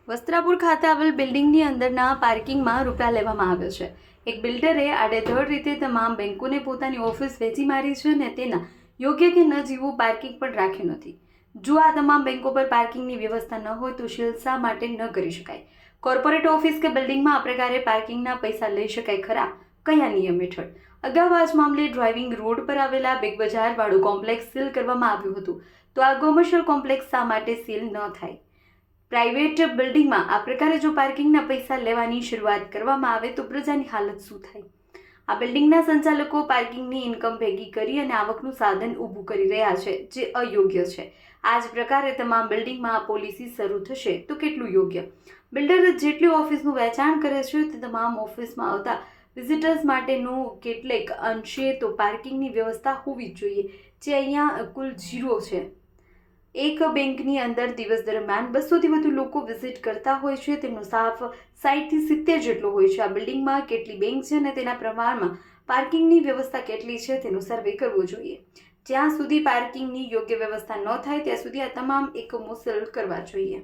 વસ્ત્રાપુર ખાતે આવેલ બિલ્ડિંગની અંદરના પાર્કિંગમાં રૂપિયા લેવામાં આવ્યો છે। એક બિલ્ડરે આડેધડ રીતે તમામ બેંકોને પોતાની ઓફિસ વેચી મારી છે અને તેના યોગ્ય કે ન જીવું પાર્કિંગ પણ રાખ્યું નથી। જો આ તમામ બેંકો પર પાર્કિંગની વ્યવસ્થા ન હોય તો સીલ શા માટે ન કરી શકાય? કોર્પોરેટ ઓફિસ કે બિલ્ડિંગમાં આ પ્રકારે પાર્કિંગના પૈસા લઈ શકાય ખરા? કયા નિયમ હેઠળ? અગાઉ આ જ મામલે ડ્રાઇવિંગ રોડ પર આવેલા બિગ બજાર વાળું કોમ્પ્લેક્સ સીલ કરવામાં આવ્યું હતું, તો આ કોમર્શિયલ કોમ્પ્લેક્સ શા માટે સીલ ન થાય? પ્રાઇવેટ બિલ્ડિંગમાં આ પ્રકારે જો પાર્કિંગના પૈસા લેવાની શરૂઆત કરવામાં આવે તો પ્રજાની હાલત શું થાય? આ બિલ્ડિંગના સંચાલકો પાર્કિંગની ઇન્કમ ભેગી કરી અને આવકનું સાધન ઊભું કરી રહ્યા છે, જે અયોગ્ય છે। આ જ પ્રકારે તમામ બિલ્ડિંગમાં આ પોલિસી શરૂ થશે તો કેટલું યોગ્ય? બિલ્ડર જેટલી ઓફિસનું વેચાણ કરે છે તે તમામ ઓફિસમાં આવતા વિઝિટર્સ માટેનું કેટલેક અંશે તો પાર્કિંગની વ્યવસ્થા હોવી જ જોઈએ, જે અહીંયા કુલ 0 છે। એક બેંકની અંદર દિવસ દરમિયાન 200થી વધુ લોકો વિઝિટ કરતા હોય છે, તેમનો સ્ટાફ 60 થી 70 જેટલો હોય છે। આ બિલ્ડિંગમાં કેટલી બેંક છે અને તેના પ્રમાણમાં પાર્કિંગની વ્યવસ્થા કેટલી છે તેનો સર્વે કરવો જોઈએ। જ્યાં સુધી પાર્કિંગની યોગ્ય વ્યવસ્થા ન થાય ત્યાં સુધી આ તમામ એકમો સીલ કરવા જોઈએ।